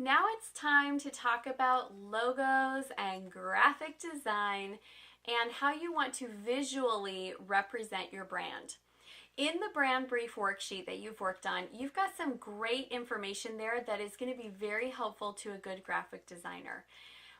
Now it's time to talk about logos and graphic design and how you want to visually represent your brand. In the brand brief worksheet that you've worked on, you've got some great information there that is going to be very helpful to a good graphic designer.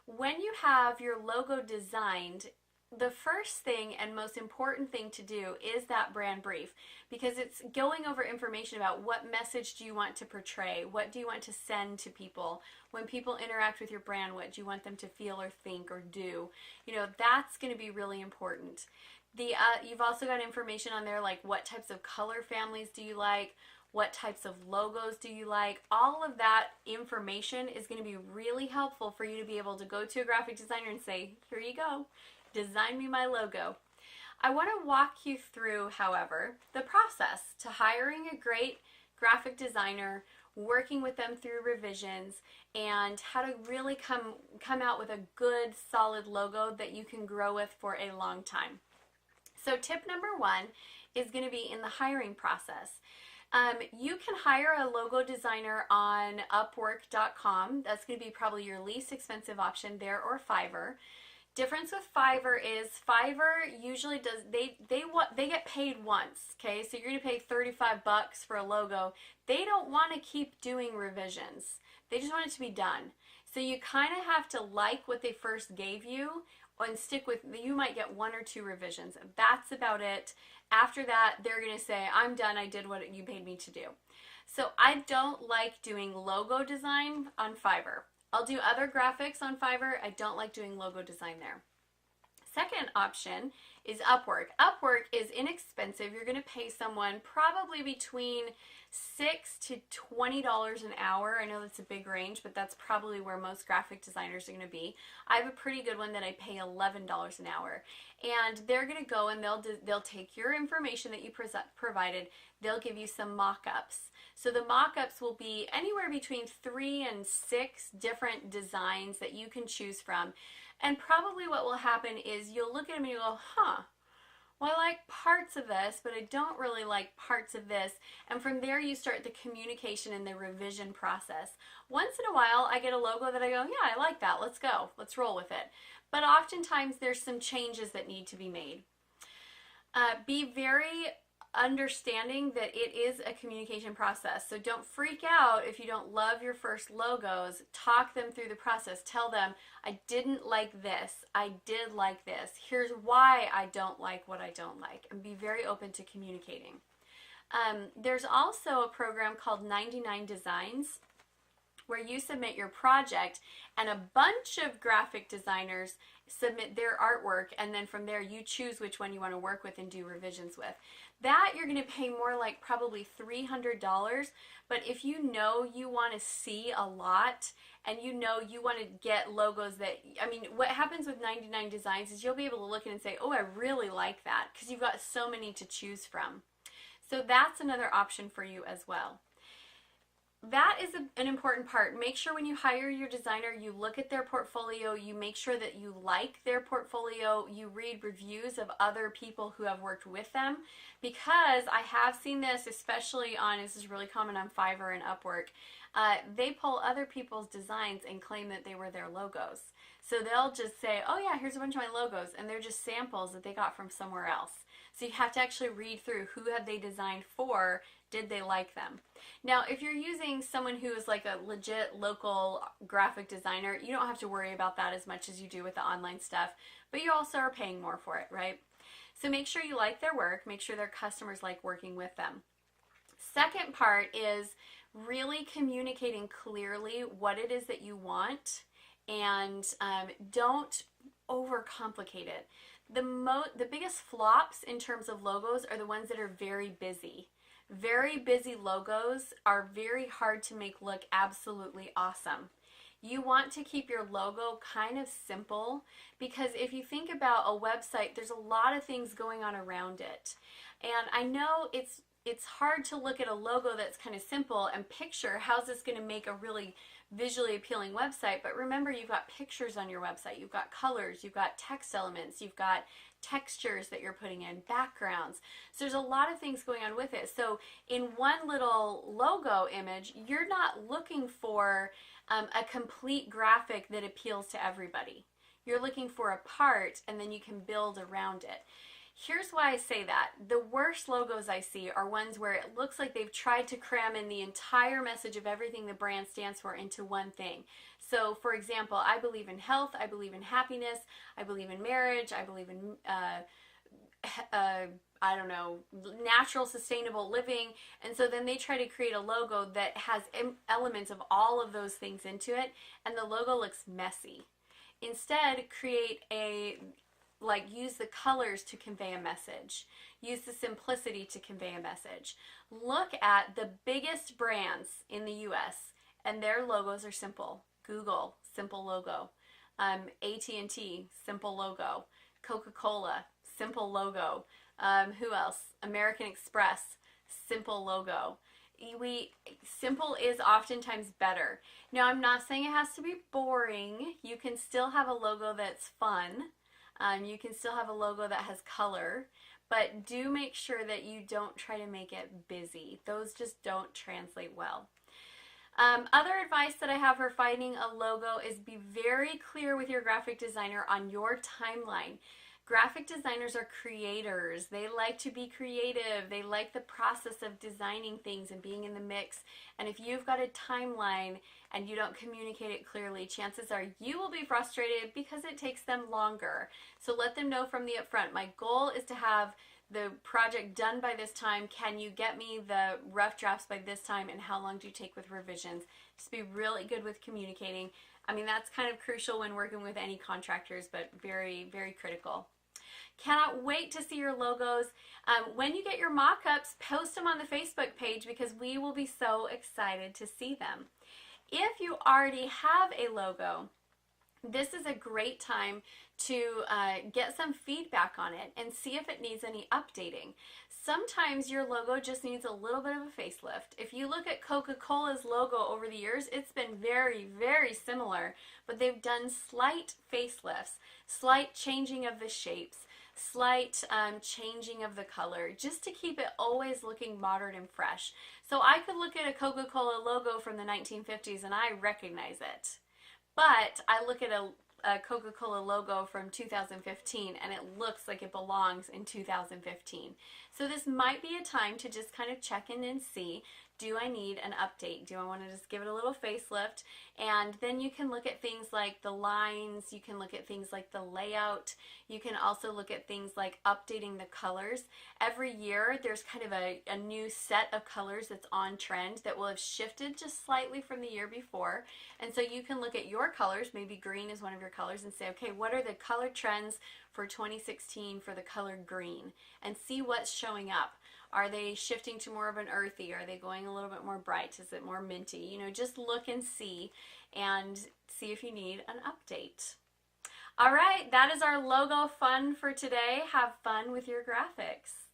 When you have your logo designed, the first thing and most important thing to do is that brand brief, because it's going over information about what message do you want to portray, what do you want to send to people. When people interact with your brand, what do you want them to feel or think or do? That's going to be really important. You've also got information on there like what types of color families do you like, what types of logos do you like. All of that information is going to be really helpful for you to be able to go to a graphic designer and say, here you go, design me my logo. I want to walk you through, however, the process to hiring a great graphic designer, working with them through revisions, and how to really come out with a good, solid logo that you can grow with for a long time. So tip number one is going to be in the hiring process. You can hire a logo designer on Upwork.com. That's going to be probably your least expensive option there, or Fiverr. Difference with Fiverr is Fiverr usually does they get paid once, okay? So you're going to pay $35 for a logo. They don't want to keep doing revisions. They just want it to be done. So you kind of have to like what they first gave you and stick with, you might get one or two revisions. That's about it. After that, they're going to say, I'm done, I did what you paid me to do. So I don't like doing logo design on Fiverr. I'll do other graphics on Fiverr. I don't like doing logo design there. Second option is Upwork. Upwork is inexpensive. You're going to pay someone probably between $6 to $20 an hour. I know that's a big range, but that's probably where most graphic designers are going to be. I have a pretty good one that I pay $11 an hour. And they're going to go and they'll take your information that you provided. They'll give you some mock-ups. So the mock-ups will be anywhere between 3 and 6 different designs that you can choose from. And probably what will happen is you'll look at them and you'll go, well, I like parts of this, but I don't really like parts of this. And from there you start the communication and the revision process. Once in a while I get a logo that I go, yeah, I like that, let's go, let's roll with it. But oftentimes there's some changes that need to be made. Be very understanding that it is a communication process. So don't freak out if you don't love your first logos. Talk them through the process. Tell them, I didn't like this. I did like this. Here's why I don't like what I don't like. And be very open to communicating. There's also a program called 99 Designs where you submit your project and a bunch of graphic designers submit their artwork, and then from there you choose which one you want to work with and do revisions with. That you're going to pay more like probably $300, but if you know you want to see a lot and you know you want to get logos that, what happens with 99 Designs is you'll be able to look in and say, oh, I really like that, because you've got so many to choose from. So that's another option for you as well. That is an important part. Make sure when you hire your designer, you look at their portfolio, you make sure that you like their portfolio, you read reviews of other people who have worked with them, because I have seen this, especially this is really common on Fiverr and Upwork. They pull other people's designs and claim that they were their logos. So they'll just say, oh yeah, here's a bunch of my logos, and they're just samples that they got from somewhere else. So you have to actually read through who had they designed for, did they like them. Now, if you're using someone who is like a legit local graphic designer, you don't have to worry about that as much as you do with the online stuff, but you also are paying more for it, right? So make sure you like their work, make sure their customers like working with them. Second part is really communicating clearly what it is that you want, and don't overcomplicate it. The biggest flops in terms of logos are the ones that are very busy. Very busy logos are very hard to make look absolutely awesome. You want to keep your logo kind of simple, because if you think about a website, there's a lot of things going on around it. And I know it's hard to look at a logo that's kind of simple and picture how's this going to make a really visually appealing website, but remember, you've got pictures on your website, you've got colors, you've got text elements, you've got textures that you're putting in, backgrounds. So there's a lot of things going on with it. So in one little logo image, you're not looking for a complete graphic that appeals to everybody. You're looking for a part, and then you can build around it. Here's why I say that. The worst logos I see are ones where it looks like they've tried to cram in the entire message of everything the brand stands for into one thing. So, for example, I believe in health, I believe in happiness, I believe in marriage, I believe in, I don't know, natural, sustainable living. And so then they try to create a logo that has elements of all of those things into it, and the logo looks messy. Instead, use the colors to convey a message. Use the simplicity to convey a message. Look at the biggest brands in the US, and their logos are simple. Google, simple logo. AT&T, simple logo. Coca-Cola, simple logo. Who else? American Express, simple logo. Simple is oftentimes better. Now, I'm not saying it has to be boring. You can still have a logo that's fun. You can still have a logo that has color, but do make sure that you don't try to make it busy. Those just don't translate well. Other advice that I have for finding a logo is be very clear with your graphic designer on your timeline. Graphic designers are creators. They like to be creative. They like the process of designing things and being in the mix. And if you've got a timeline and you don't communicate it clearly, chances are you will be frustrated because it takes them longer. So let them know from the upfront, my goal is to have the project done by this time. Can you get me the rough drafts by this time, and how long do you take with revisions? Just be really good with communicating. I mean, that's kind of crucial when working with any contractors, but very, very critical. Cannot wait to see your logos. When you get your mock-ups, post them on the Facebook page because we will be so excited to see them. If you already have a logo, this is a great time to get some feedback on it and see if it needs any updating. Sometimes your logo just needs a little bit of a facelift. If you look at Coca-Cola's logo over the years, it's been very, very similar, but they've done slight facelifts, slight changing of the shapes, slight changing of the color, just to keep it always looking modern and fresh. So I could look at a Coca-Cola logo from the 1950s and I recognize it. But I look at a Coca-Cola logo from 2015 and it looks like it belongs in 2015. So this might be a time to just kind of check in and see, do I need an update? Do I want to just give it a little facelift? And then you can look at things like the lines, you can look at things like the layout, you can also look at things like updating the colors. Every year there's kind of a new set of colors that's on trend that will have shifted just slightly from the year before. And so you can look at your colors, maybe green is one of your colors, and say, okay, what are the color trends for 2016 for the color green? And see what's showing up. Are they shifting to more of an earthy? Are they going a little bit more bright? Is it more minty? You know, just look and see if you need an update. All right, that is our logo fun for today. Have fun with your graphics.